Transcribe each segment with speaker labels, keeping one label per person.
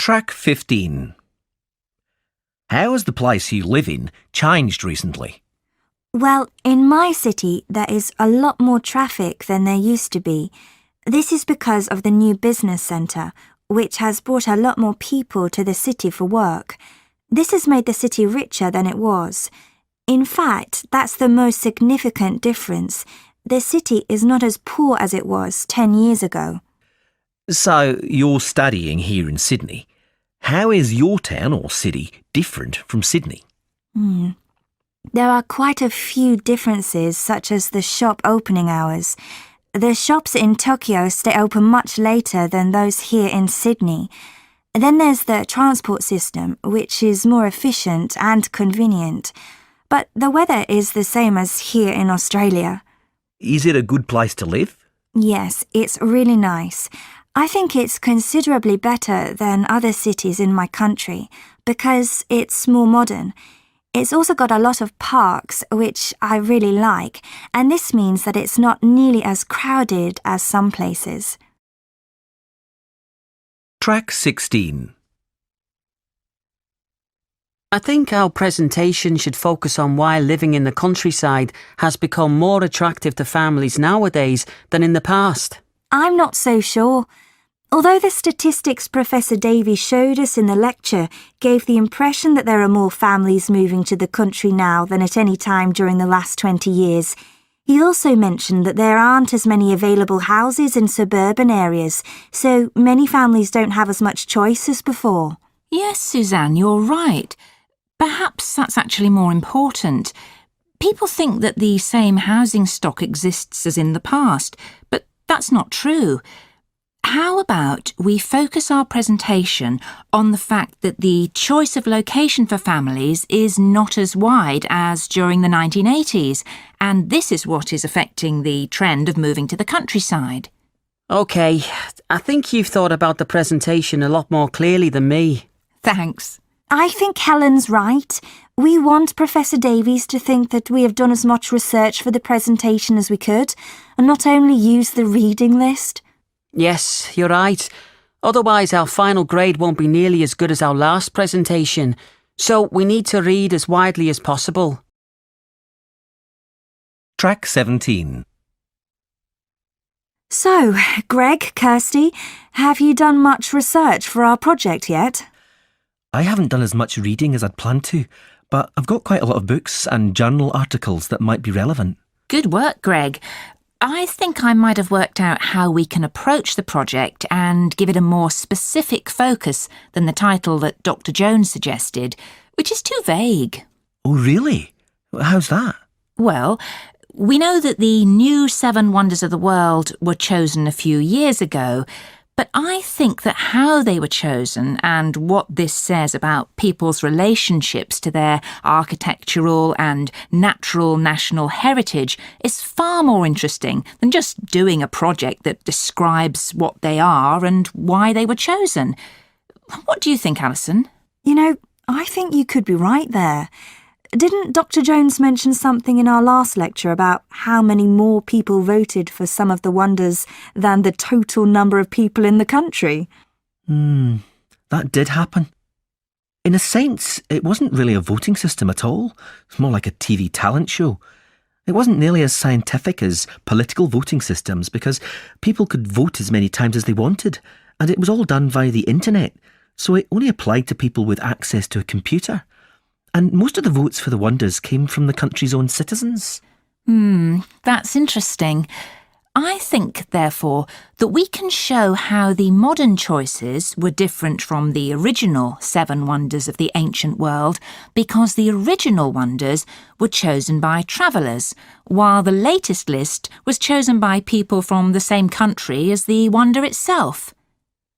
Speaker 1: Track 15. How has the place you live in changed recently?
Speaker 2: Well, in my city, there is a lot more traffic than there used to be. This is because of the new business centre, which has brought a lot more people to the city for work. This has made the city richer than it was. In fact, that's the most significant difference. The city is not as poor as it was 10 years ago.
Speaker 1: So, you're studying here in Sydney. How is your town or city different from Sydney?
Speaker 2: There are quite a few differences, such as the shop opening hours. The shops in Tokyo stay open much later than those here in Sydney. Then there's the transport system, which is more efficient and convenient. But the weather is the same as here in Australia.
Speaker 1: Is it a good place to live?
Speaker 2: Yes, it's really nice. I think it's considerably better than other cities in my country because it's more modern. It's also got a lot of parks, which I really like, and this means that it's not nearly as crowded as some places.
Speaker 1: Track 16.
Speaker 3: I think our presentation should focus on why living in the countryside has become more attractive to families nowadays than in the past.
Speaker 2: I'm not so sure. Although the statistics Professor Davies showed us in the lecture gave the impression that there are more families moving to the country now than at any time during the last 20 years, he also mentioned that there aren't as many available houses in suburban areas, so many families don't have as much choice as before.
Speaker 4: Yes, Suzanne, you're right. Perhaps that's actually more important. People think that the same housing stock exists as in the past, but that's not true. How about we focus our presentation on the fact that the choice of location for families is not as wide as during the 1980s, and this is what is affecting the trend of moving to the countryside.
Speaker 3: OK, I think you've thought about the presentation a lot more clearly than me.
Speaker 4: Thanks.
Speaker 2: I think Helen's right. We want Professor Davies to think that we have done as much research for the presentation as we could, and not only use the reading list.
Speaker 3: Yes, you're right. Otherwise our final grade won't be nearly as good as our last presentation, so we need to read as widely as possible.
Speaker 1: Track 17.
Speaker 2: So, Greg, Kirsty, have you done much research for our project yet?
Speaker 1: I haven't done as much reading as I'd planned to, but I've got quite a lot of books and journal articles that might be relevant.
Speaker 4: Good work, Greg. I think I might have worked out how we can approach the project and give it a more specific focus than the title that Dr. Jones suggested, which is too vague.
Speaker 1: Oh, really? How's that?
Speaker 4: Well, we know that the new 7 wonders of the world were chosen a few years ago, but I think that how they were chosen and what this says about people's relationships to their architectural and natural national heritage is far more interesting than just doing a project that describes what they are and why they were chosen. What do you think, Alison?
Speaker 2: You know, I think you could be right there. Didn't Dr. Jones mention something in our last lecture about how many more people voted for some of the wonders than the total number of people in the country?
Speaker 1: That did happen. In a sense, it wasn't really a voting system at all. It's more like a TV talent show. It wasn't nearly as scientific as political voting systems because people could vote as many times as they wanted, and it was all done via the internet, so it only applied to people with access to a computer. And most of the votes for the wonders came from the country's own citizens.
Speaker 4: That's interesting. I think, therefore, that we can show how the modern choices were different from the original 7 wonders of the ancient world because the original wonders were chosen by travellers, while the latest list was chosen by people from the same country as the wonder itself.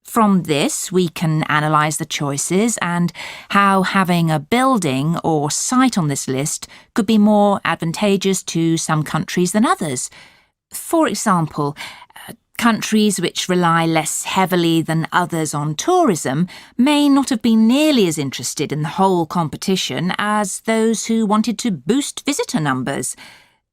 Speaker 4: From this, we can analyse the choices and how having a building or site on this list could be more advantageous to some countries than others. For example, countries which rely less heavily than others on tourism may not have been nearly as interested in the whole competition as those who wanted to boost visitor numbers.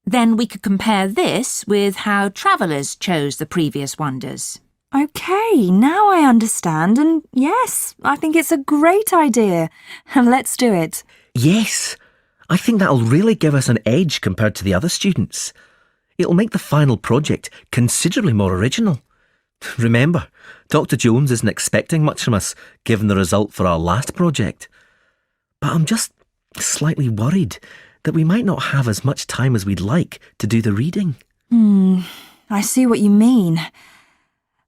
Speaker 4: Then we could compare this with how travellers chose the previous wonders.
Speaker 2: OK, now I understand, and yes, I think it's a great idea. Let's do it.
Speaker 1: Yes, I think that'll really give us an edge compared to the other students. It'll make the final project considerably more original. Remember, Dr. Jones isn't expecting much from us, given the result for our last project. But I'm just slightly worried that we might not have as much time as we'd like to do the reading.
Speaker 2: I see what you mean.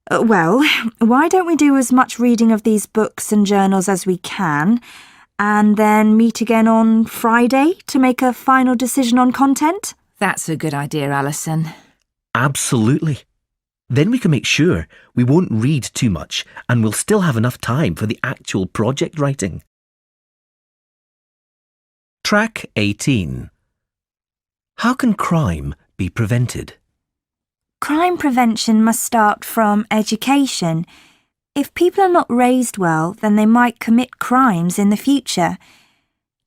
Speaker 2: Well, why don't we do as much reading of these books and journals as we can, and then meet again on Friday to make a final decision on content?
Speaker 4: That's a good idea, Alison.
Speaker 1: Absolutely. Then we can make sure we won't read too much and we'll still have enough time for the actual project writing. Track 18. How can crime be prevented?
Speaker 2: Crime prevention must start from education. If people are not raised well, then they might commit crimes in the future.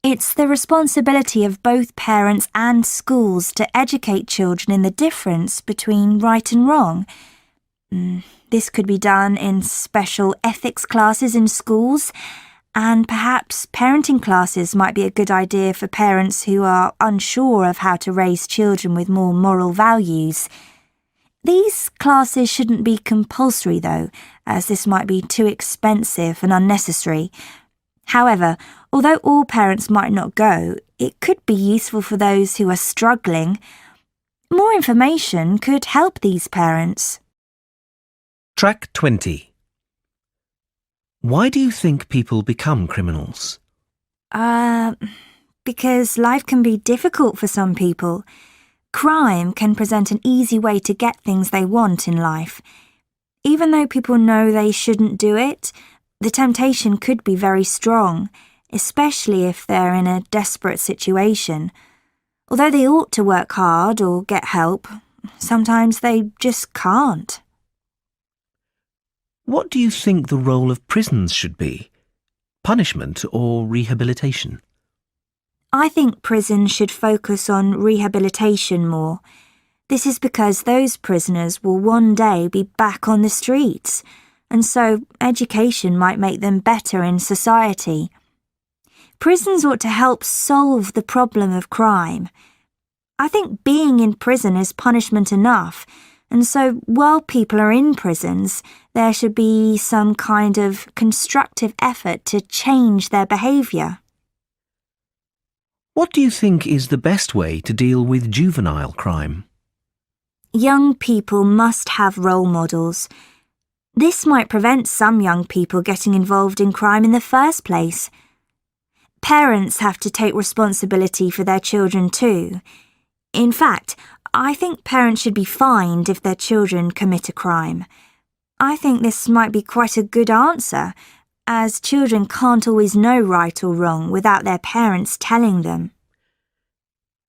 Speaker 2: It's the responsibility of both parents and schools to educate children in the difference between right and wrong. This could be done in special ethics classes in schools, and perhaps parenting classes might be a good idea for parents who are unsure of how to raise children with more moral values. These classes shouldn't be compulsory though, as this might be too expensive and unnecessary. However, although all parents might not go, it could be useful for those who are struggling. More information could help these parents.
Speaker 1: Track 20. Why do you think people become criminals?
Speaker 2: Because life can be difficult for some people. Crime can present an easy way to get things they want in life. Even though people know they shouldn't do it, the temptation could be very strong, especially if they're in a desperate situation. Although they ought to work hard or get help, sometimes they just can't.
Speaker 1: What do you think the role of prisons should be? Punishment or rehabilitation?
Speaker 2: I think prisons should focus on rehabilitation more. This is because those prisoners will one day be back on the streets, and so education might make them better in society. Prisons ought to help solve the problem of crime. I think being in prison is punishment enough, and so while people are in prisons, there should be some kind of constructive effort to change their behaviour.
Speaker 1: What do you think is the best way to deal with juvenile crime?
Speaker 2: Young people must have role models. This might prevent some young people getting involved in crime in the first place. Parents have to take responsibility for their children too. In fact, I think parents should be fined if their children commit a crime. I think this might be quite a good answer, as children can't always know right or wrong without their parents telling them.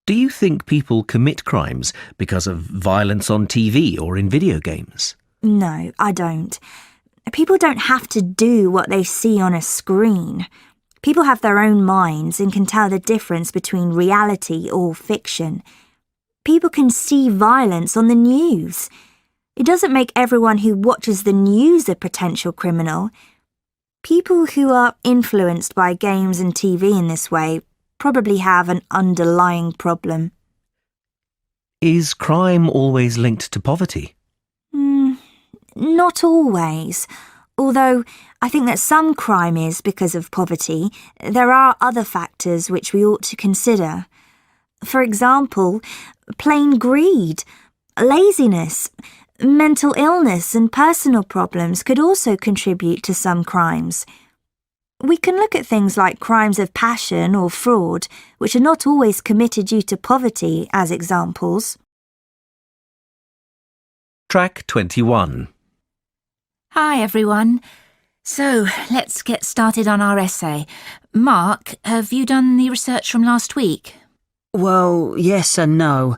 Speaker 1: Do you think people commit crimes because of violence on TV or in video games?
Speaker 2: No, I don't. People don't have to do what they see on a screen. People have their own minds and can tell the difference between reality or fiction. People can see violence on the news. It doesn't make everyone who watches the news a potential criminal. People who are influenced by games and TV in this way probably have an underlying problem.
Speaker 1: Is crime always linked to poverty?
Speaker 2: Not always. Although I think that some crime is because of poverty, there are other factors which we ought to consider. For example, plain greed, laziness, mental illness and personal problems could also contribute to some crimes. We can look at things like crimes of passion or fraud, which are not always committed due to poverty, as examples.
Speaker 1: Track 21.
Speaker 4: Hi, everyone. So, let's get started on our essay. Mark, have you done the research from last week?
Speaker 3: Well, yes and no.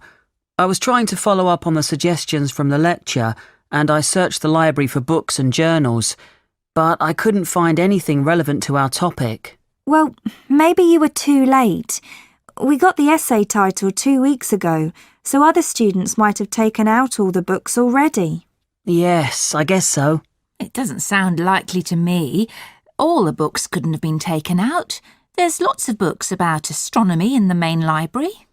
Speaker 3: I was trying to follow up on the suggestions from the lecture, and I searched the library for books and journals, but I couldn't find anything relevant to our topic.
Speaker 2: Well, maybe you were too late. We got the essay title 2 weeks ago, so other students might have taken out all the books already.
Speaker 3: Yes, I guess so.
Speaker 4: It doesn't sound likely to me. All the books couldn't have been taken out. There's lots of books about astronomy in the main library.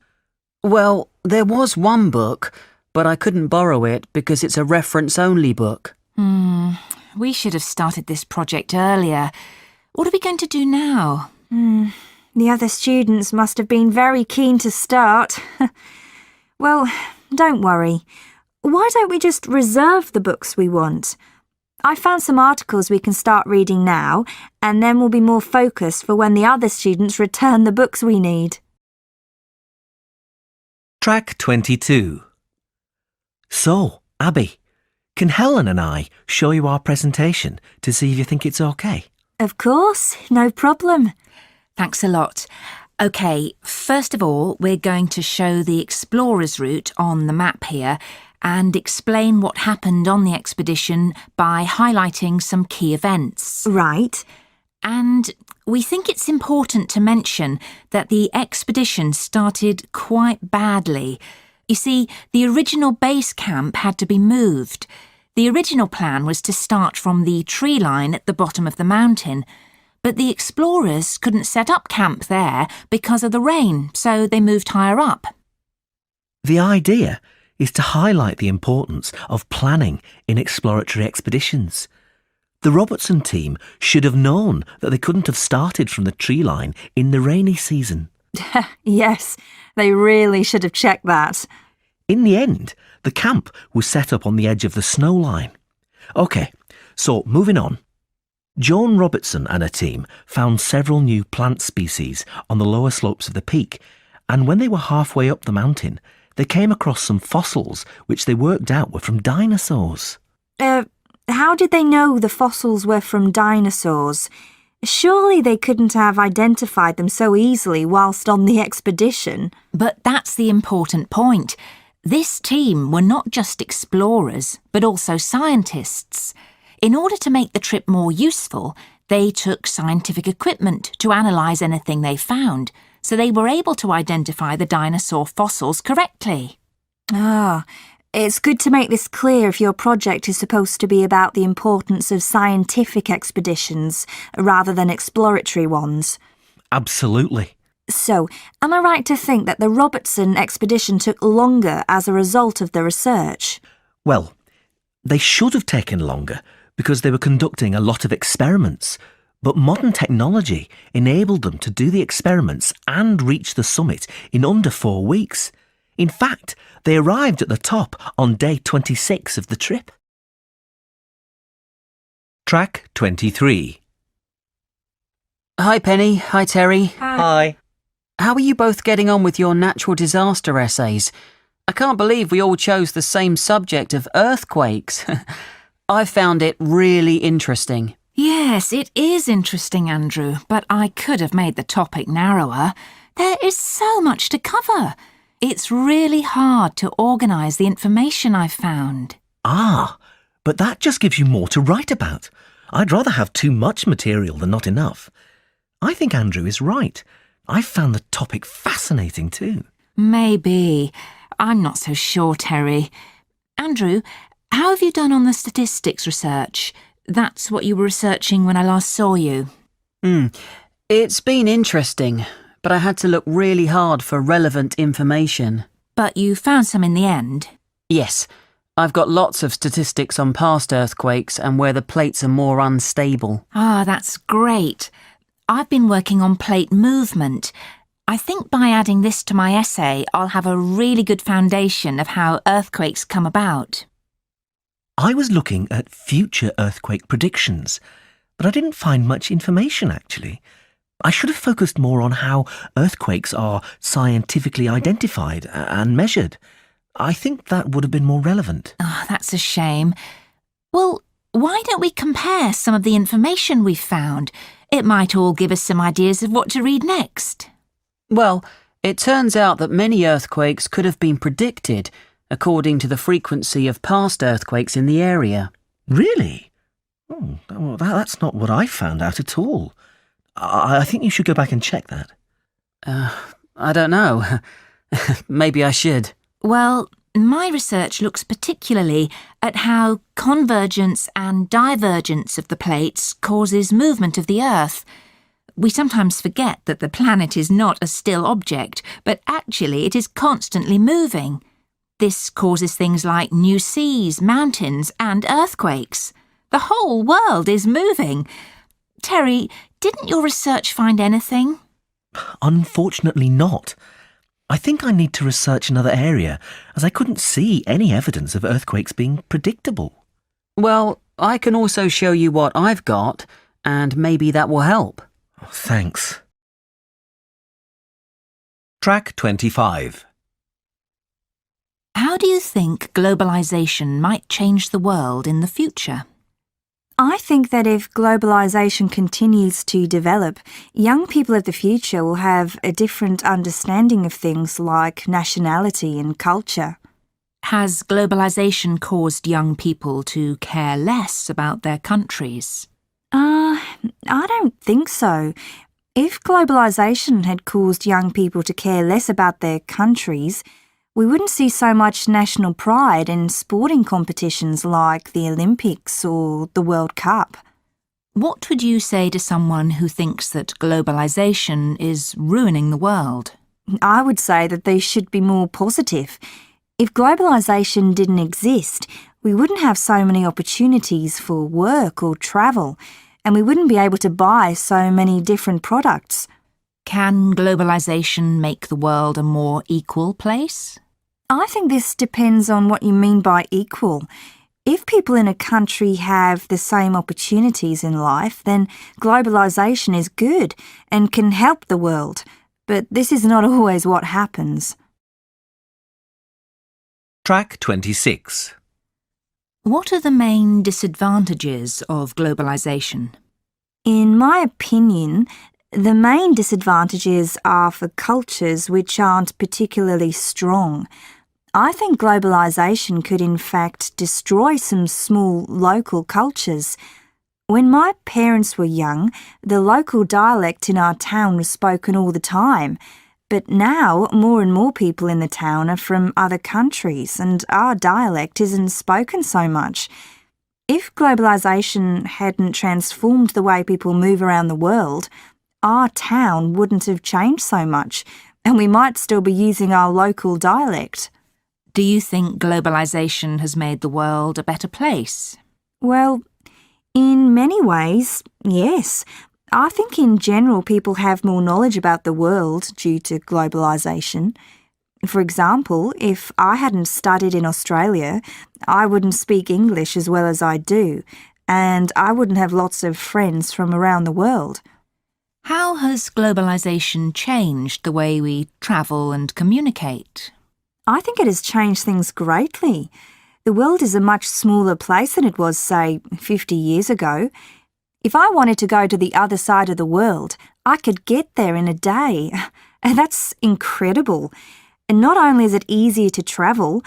Speaker 3: Well, there was one book, but I couldn't borrow it because it's a reference-only book.
Speaker 4: We should have started this project earlier. What are we going to do now?
Speaker 2: The other students must have been very keen to start. Well, don't worry. Why don't we just reserve the books we want? I found some articles we can start reading now, and then we'll be more focused for when the other students return the books we need.
Speaker 1: Track 22. So, Abby, can Helen and I show you our presentation to see if you think it's okay?
Speaker 2: Of course, no problem.
Speaker 4: Thanks a lot. OK, first of all, we're going to show the explorer's route on the map here and explain what happened on the expedition by highlighting some key events.
Speaker 2: Right.
Speaker 4: And we think it's important to mention that the expedition started quite badly. You see, the original base camp had to be moved. The original plan was to start from the tree line at the bottom of the mountain, but the explorers couldn't set up camp there because of the rain, so they moved higher up.
Speaker 1: The idea is to highlight the importance of planning in exploratory expeditions. The Robertson team should have known that they couldn't have started from the tree line in the rainy season.
Speaker 2: Yes, they really should have checked that.
Speaker 1: In the end, the camp was set up on the edge of the snow line. OK, so moving on. Joan Robertson and her team found several new plant species on the lower slopes of the peak, and when they were halfway up the mountain, they came across some fossils which they worked out were from dinosaurs.
Speaker 2: How did they know the fossils were from dinosaurs? Surely they couldn't have identified them so easily whilst on the expedition.
Speaker 4: But that's the important point. This team were not just explorers, but also scientists. In order to make the trip more useful, they took scientific equipment to analyse anything they found, so they were able to identify the dinosaur fossils correctly.
Speaker 2: It's good to make this clear if your project is supposed to be about the importance of scientific expeditions rather than exploratory ones.
Speaker 1: Absolutely.
Speaker 2: So, am I right to think that the Robertson expedition took longer as a result of the research?
Speaker 1: Well, they should have taken longer because they were conducting a lot of experiments, but modern technology enabled them to do the experiments and reach the summit in under 4 weeks. In fact, they arrived at the top on day 26 of the trip. Track 23.
Speaker 3: Hi, Penny. Hi, Terry.
Speaker 1: Hi.
Speaker 3: How are you both getting on with your natural disaster essays? I can't believe we all chose the same subject of earthquakes. I found it really interesting.
Speaker 4: Yes, it is interesting, Andrew, but I could have made the topic narrower. There is so much to cover. It's really hard to organise the information I've found.
Speaker 1: But that just gives you more to write about. I'd rather have too much material than not enough. I think Andrew is right. I found the topic fascinating too.
Speaker 4: Maybe. I'm not so sure, Terry. Andrew, how have you done on the statistics research? That's what you were researching when I last saw you.
Speaker 3: It's been interesting, but I had to look really hard for relevant information.
Speaker 4: But you found some in the end?
Speaker 3: Yes, I've got lots of statistics on past earthquakes and where the plates are more unstable.
Speaker 4: That's great. I've been working on plate movement. I think by adding this to my essay, I'll have a really good foundation of how earthquakes come about.
Speaker 1: I was looking at future earthquake predictions, but I didn't find much information actually. I should have focused more on how earthquakes are scientifically identified and measured. I think that would have been more relevant.
Speaker 4: That's a shame. Well, why don't we compare some of the information we've found? It might all give us some ideas of what to read next.
Speaker 3: Well, it turns out that many earthquakes could have been predicted according to the frequency of past earthquakes in the area.
Speaker 1: Really? Well, that's not what I found out at all. I think you should go back and check that.
Speaker 3: I don't know. Maybe I should.
Speaker 4: Well, My research looks particularly at how convergence and divergence of the plates causes movement of the Earth. We sometimes forget that the planet is not a still object, but actually it is constantly moving. This causes things like new seas, mountains, and earthquakes. The whole world is moving. Terry, didn't your research find anything?
Speaker 1: Unfortunately not. I think I need to research another area, as I couldn't see any evidence of earthquakes being predictable.
Speaker 3: Well, I can also show you what I've got, and maybe that will help.
Speaker 1: Oh, thanks. Track 25.
Speaker 4: How do you think globalisation might change the world in the future?
Speaker 2: I think that if globalisation continues to develop, young people of the future will have a different understanding of things like nationality and culture.
Speaker 4: Has globalisation caused young people to care less about their countries?
Speaker 2: I don't think so. If globalisation had caused young people to care less about their countries, we wouldn't see so much national pride in sporting competitions like the Olympics or the World Cup.
Speaker 4: What would you say to someone who thinks that globalisation is ruining the world?
Speaker 2: I would say that they should be more positive. If globalisation didn't exist, we wouldn't have so many opportunities for work or travel, and we wouldn't be able to buy so many different products.
Speaker 4: Can globalisation make the world a more equal place?
Speaker 2: I think this depends on what you mean by equal. If people in a country have the same opportunities in life, then globalisation is good and can help the world. But this is not always what happens.
Speaker 1: Track 26.
Speaker 4: What are the main disadvantages of globalisation?
Speaker 2: In my opinion, the main disadvantages are for cultures which aren't particularly strong. I think globalisation could in fact destroy some small local cultures. When my parents were young, the local dialect in our town was spoken all the time. But now more and more people in the town are from other countries and our dialect isn't spoken so much. If globalisation hadn't transformed the way people move around the world, our town wouldn't have changed so much, and we might still be using our local dialect.
Speaker 4: Do you think globalisation has made the world a better place?
Speaker 2: Well, in many ways, yes. I think in general people have more knowledge about the world due to globalisation. For example, if I hadn't studied in Australia, I wouldn't speak English as well as I do, and I wouldn't have lots of friends from around the world.
Speaker 4: How has globalisation changed the way we travel and communicate?
Speaker 2: I think it has changed things greatly. The world is a much smaller place than it was, say, 50 years ago. If I wanted to go to the other side of the world, I could get there in a day. And that's incredible. And not only is it easier to travel,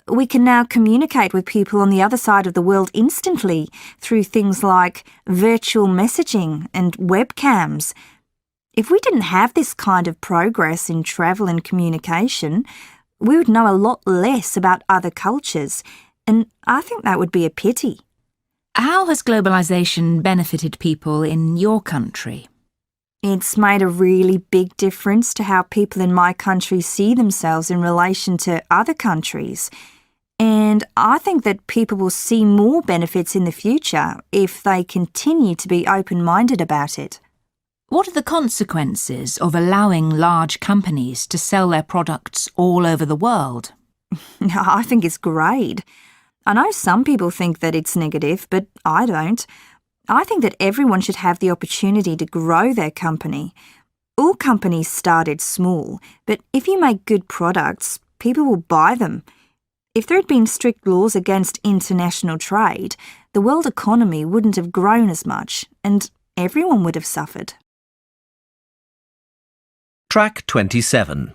Speaker 2: we can now communicate with people on the other side of the world instantly through things like virtual messaging and webcams. If we didn't have this kind of progress in travel and communication, we would know a lot less about other cultures, and I think that would be a pity.
Speaker 4: How has globalisation benefited people in your country?
Speaker 2: It's made a really big difference to how people in my country see themselves in relation to other countries. And I think that people will see more benefits in the future if they continue to be open-minded about it.
Speaker 4: What are the consequences of allowing large companies to sell their products all over the world?
Speaker 2: I think it's great. I know some people think that it's negative, but I don't. I think that everyone should have the opportunity to grow their company. All companies started small, but if you make good products, people will buy them. If there had been strict laws against international trade, the world economy wouldn't have grown as much, and everyone would have suffered.
Speaker 1: Track 27.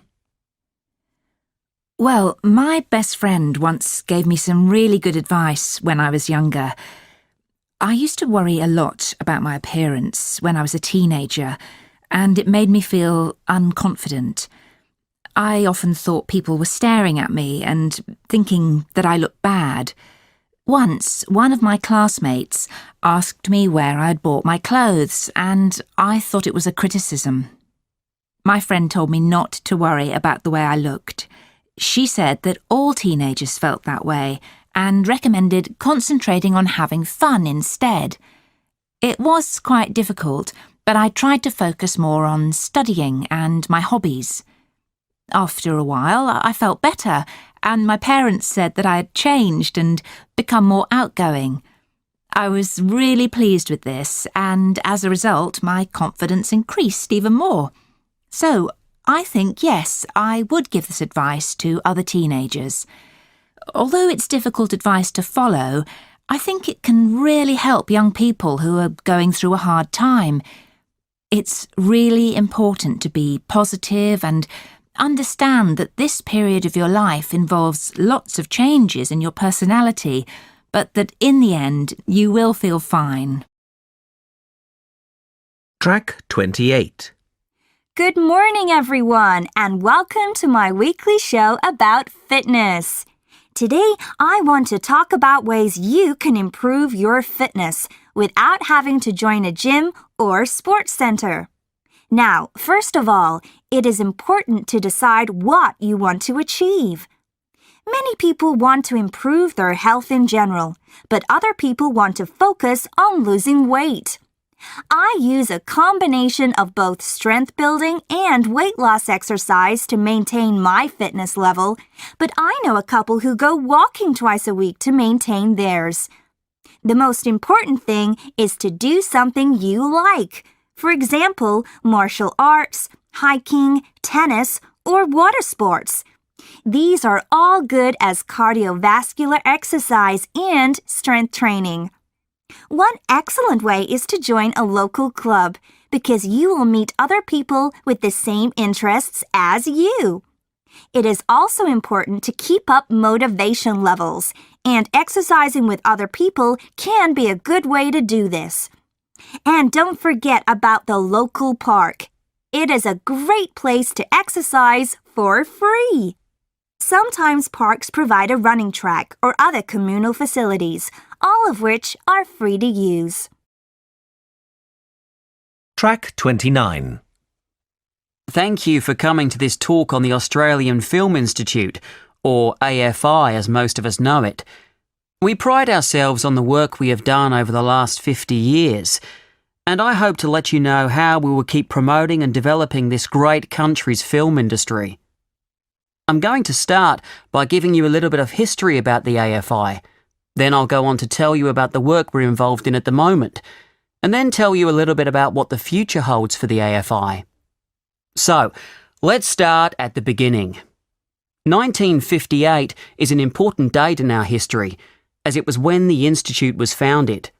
Speaker 4: Well, my best friend once gave me some really good advice when I was younger. I used to worry a lot about my appearance when I was a teenager, and it made me feel unconfident. I often thought people were staring at me and thinking that I looked bad. Once, one of my classmates asked me where I'd bought my clothes, and I thought it was a criticism. My friend told me not to worry about the way I looked. She said that all teenagers felt that way and recommended concentrating on having fun instead. It was quite difficult, but I tried to focus more on studying and my hobbies. After a while, I felt better, and my parents said that I had changed and become more outgoing. I was really pleased with this, and as a result, my confidence increased even more. So, I think, yes, I would give this advice to other teenagers. Although it's difficult advice to follow, I think it can really help young people who are going through a hard time. It's really important to be positive and understand that this period of your life involves lots of changes in your personality, but that in the end you will feel fine.
Speaker 1: Track 28.
Speaker 2: Good morning, everyone, and welcome to my weekly show about fitness. Today, I want to talk about ways you can improve your fitness without having to join a gym or sports center. Now, first of all, it is important to decide what you want to achieve. Many people want to improve their health in general, but other people want to focus on losing weight. I use a combination of both strength building and weight loss exercise to maintain my fitness level, but I know a couple who go walking twice a week to maintain theirs. The most important thing is to do something you like. For example, martial arts, hiking, tennis, or water sports. These are all good as cardiovascular exercise and strength training. One excellent way is to join a local club because you will meet other people with the same interests as you. It is also important to keep up motivation levels, and exercising with other people can be a good way to do this. And don't forget about the local park. It is a great place to exercise for free. Sometimes parks provide a running track or other communal facilities, all of which are free to use.
Speaker 1: Track 29.
Speaker 3: Thank you for coming to this talk on the Australian Film Institute, or AFI as most of us know it. We pride ourselves on the work we have done over the last 50 years, and I hope to let you know how we will keep promoting and developing this great country's film industry. I'm going to start by giving you a little bit of history about the AFI. Then I'll go on to tell you about the work we're involved in at the moment, and then tell you a little bit about what the future holds for the AFI. So, let's start at the beginning. 1958 is an important date in our history, as it was when the Institute was founded.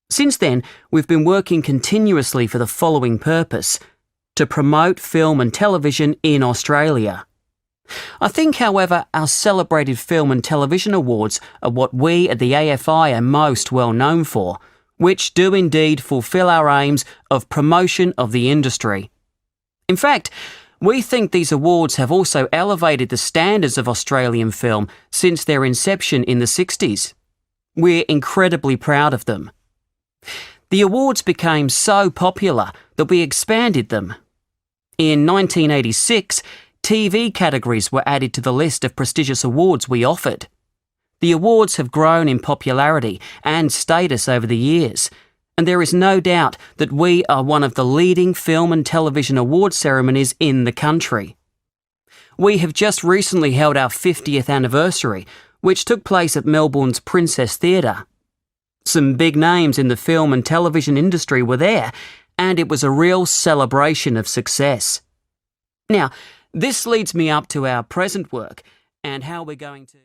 Speaker 3: Since then, we've been working continuously for the following purpose: to promote film and television in Australia. I think, however, our celebrated Film and Television Awards are what we at the AFI are most well known for, which do indeed fulfil our aims of promotion of the industry. In fact, we think these awards have also elevated the standards of Australian film since their inception in the 60s. We're incredibly proud of them. The awards became so popular that we expanded them. In 1986, TV categories were added to the list of prestigious awards we offered. The awards have grown in popularity and status over the years, and there is no doubt that we are one of the leading film and television award ceremonies in the country. We have just recently held our 50th anniversary, which took place at Melbourne's Princess Theatre. Some big names in the film and television industry were there, and it was a real celebration of success. Now, this leads me up to our present work and how we're going to...